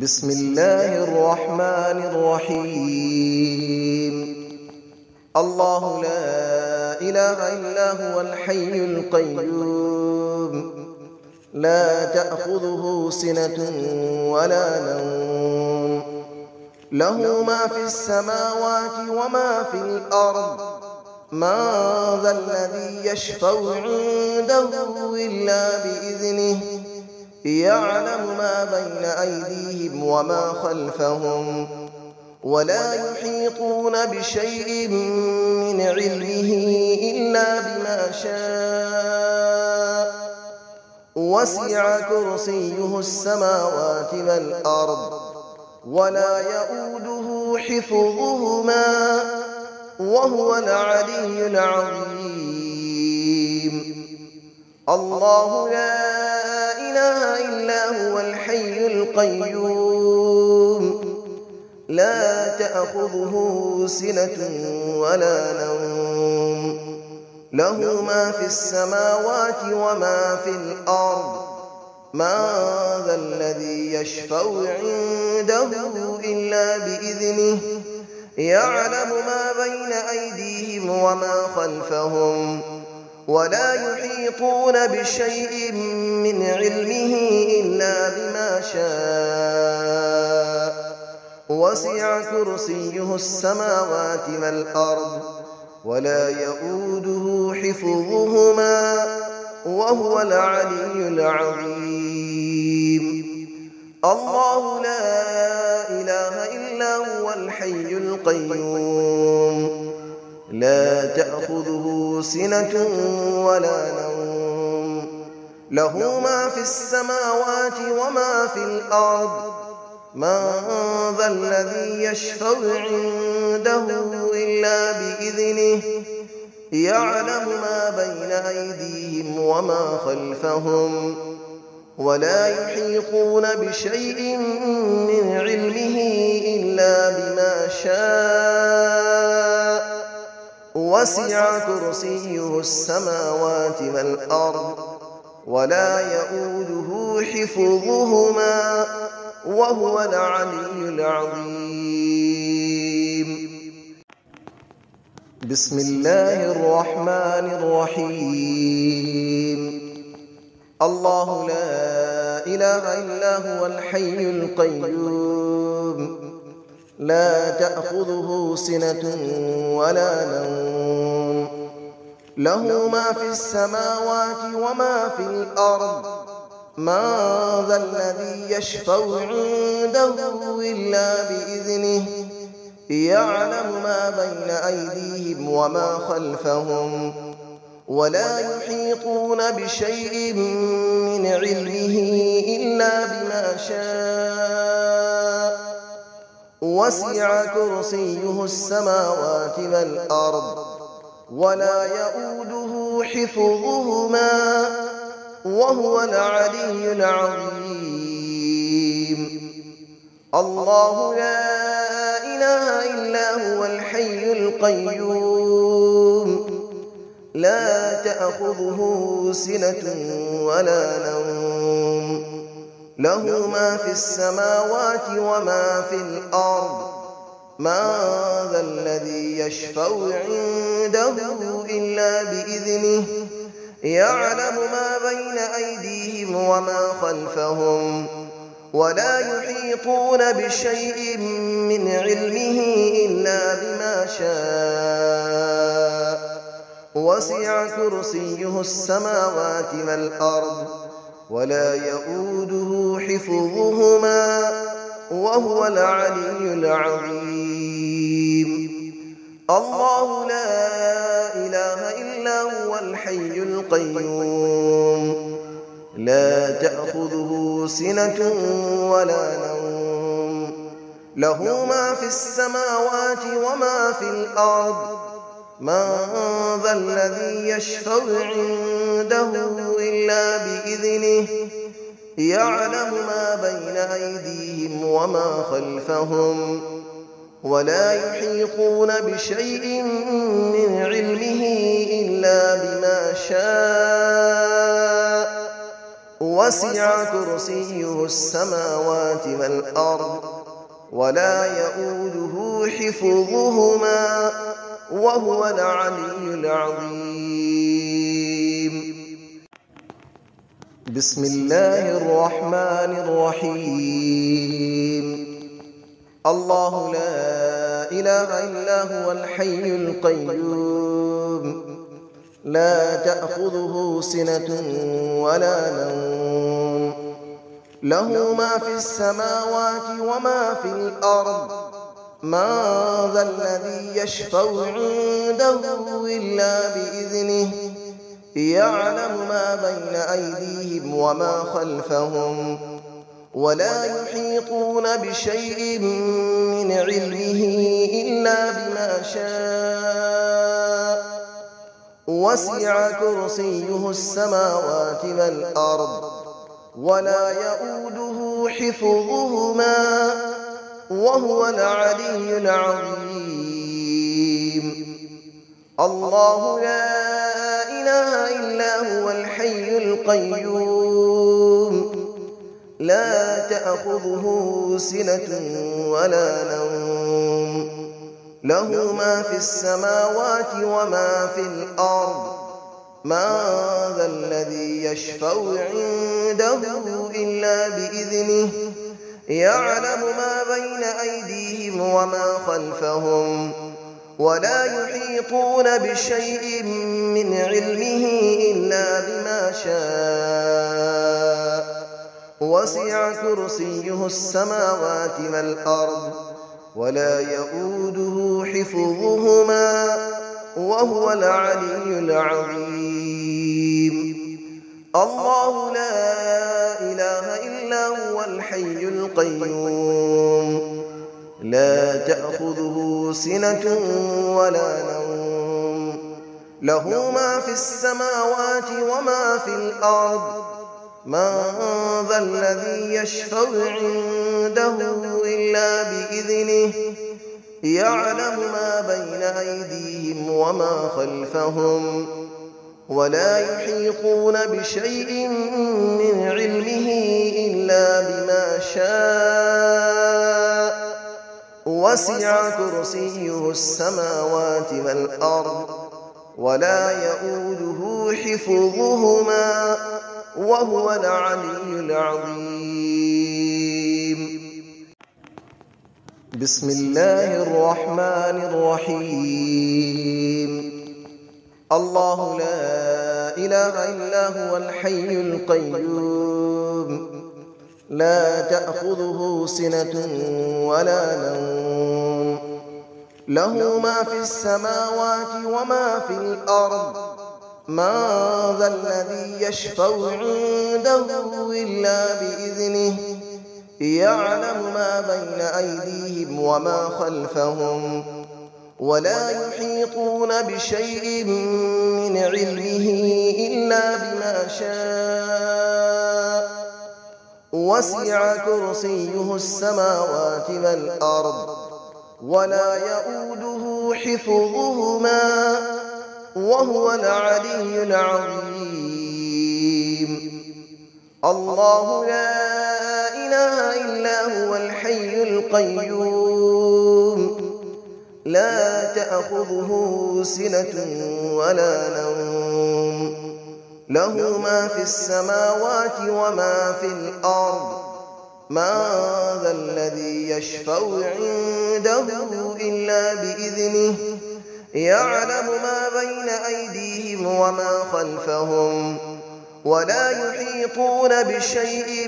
بسم الله الرحمن الرحيم. الله لا إله إلا هو الحي القيوم، لا تأخذه سنة ولا نوم، له ما في السماوات وما في الأرض، من ذا الذي يشفع عنده إلا بإذنه، يعلم ما بين أيديهم وما خلفهم، ولا يحيطون بشيء من علمه إلا بما شاء، وسع كرسيه السماوات والأرض، ولا يؤوده حفظهما، وهو العلي العظيم. الله لا إله إلا هو الحي القيوم، لا تأخذه سنة ولا نوم، له ما في السماوات وما في الأرض، من ذا الذي يشفع عنده إلا بإذنه، يعلم ما بين أيديهم وما خلفهم، ولا يحيطون بشيء من علمه إلا بما شاء، وسع كرسيه السماوات والأرض، ولا يؤوده حفظهما، وهو العلي العظيم. الله لا إله إلا هو الحي القيوم، لا تأخذه سنة ولا نوم، له ما في السماوات وما في الأرض، من ذا الذي يشفع عنده إلا بإذنه، يعلم ما بين أيديهم وما خلفهم، ولا يحيطون بشيء من علمه إلا بما شاء، وسع كرسيه السماوات والأرض، ولا يؤوده حفظهما، وهو العلي العظيم. بسم الله الرحمن الرحيم. الله لا إله إلا هو الحي القيوم، لا تأخذه سنة ولا نوم، له ما في السماوات وما في الأرض، من ذا الذي يشفع عنده إلا بإذنه، يعلم ما بين أيديهم وما خلفهم، ولا يحيطون بشيء من علمه إلا بما شاء، وسع كرسيه السماوات والأرض، ولا يؤوده حفظهما، وهو العلي العظيم. الله لا إله إلا هو الحي القيوم، لا تأخذه سنة ولا نوم، له ما في السماوات وما في الأرض، من ذا الذي يشفع عنده إلا بإذنه، يعلم ما بين أيديهم وما خلفهم، ولا يحيطون بشيء من علمه إلا بما شاء، وسع كرسيه السماوات والأرض، ولا يؤوده حفظهما، وهو العلي العظيم. الله لا إله إلا هو الحي القيوم، لا تأخذه سنة ولا نوم، له ما في السماوات وما في الأرض، من ذا الذي يشفع عنده إلا بإذنه، يعلم ما بين أيديهم وما خلفهم، ولا يحيطون بشيء من علمه إلا بما شاء، وسع كرسيه السماوات والأرض ولا يؤوده حفظهما وهو العلي العظيم. بسم الله الرحمن الرحيم. الله لا إله إلا هو الحي القيوم لا تأخذه سنة ولا نوم له ما في السماوات وما في الأرض من ذا الذي يشفع عنده إلا بإذنه يعلم ما بين أيديهم وما خلفهم ولا يحيطون بشيء من علمه إلا بما شاء وسع كرسيه السماوات والأرض ولا يؤوده حفظهما وهو العلي العظيم. الله لا إله إلا هو الحي القيوم لا تأخذه سنة ولا نوم له ما في السماوات وما في الأرض من ذا الذي يشفع عنده إلا بإذنه يعلم ما بين أيديهم وما خلفهم ولا يحيطون بشيء من علمه إلا بما شاء وسع كرسيه السماوات والأرض ولا يؤوده حفظهما وهو العلي العظيم. الله لا إله إلا هو الحي القيوم لا تأخذه سنة ولا نوم له ما في السماوات وما في الأرض من ذا الذي يشفع عنده إلا بإذنه يعلم ما بين أيديهم وما خلفهم ولا يحيطون بشيء من علمه إلا بما شاء وسع كرسيه السماوات والأرض ولا يؤوده حفظهما وهو العلي العظيم. بسم الله الرحمن الرحيم. الله لا إله إلا هو الحي القيوم لا تأخذه سنة ولا نوم له ما في السماوات وما في الأرض من ذا الذي يشفع عنده إلا بإذنه يعلم ما بين أيديهم وما خلفهم ولا يحيطون بشيء من علمه إلا بما شاء وسع كرسيه السماوات والأرض ولا يؤوده حفظهما وهو العلي العظيم. الله لا إله إلا هو الحي القيوم لا تأخذه سنة ولا نوم له ما في السماوات وما في الأرض من ذا الذي يشفع عنده إلا بإذنه يعلم ما بين أيديهم وما خلفهم ولا يحيطون بشيء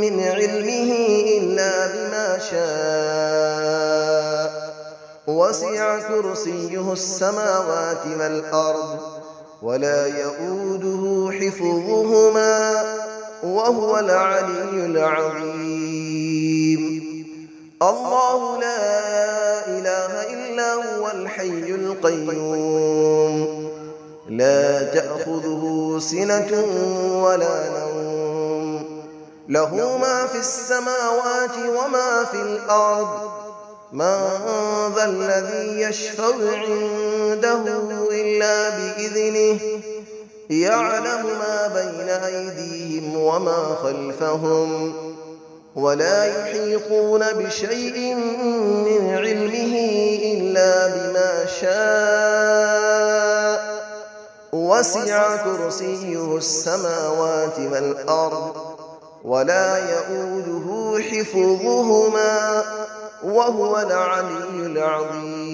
من علمه إلا بما شاء وسع كرسيه السماوات والأرض ولا يؤوده حفظهما وهو العلي العظيم. الله لا إله إلا هو الحي القيوم لا تأخذه سنة ولا نوم له ما في السماوات وما في الأرض من ذا الذي يشفع عنده إلا بإذنه يعلم ما بين أيديهم وما خلفهم ولا يحيطون بشيء من علمه إلا بما شاء وسع كرسيه السماوات والأرض ولا يئوده حفظهما وهو العلي العظيم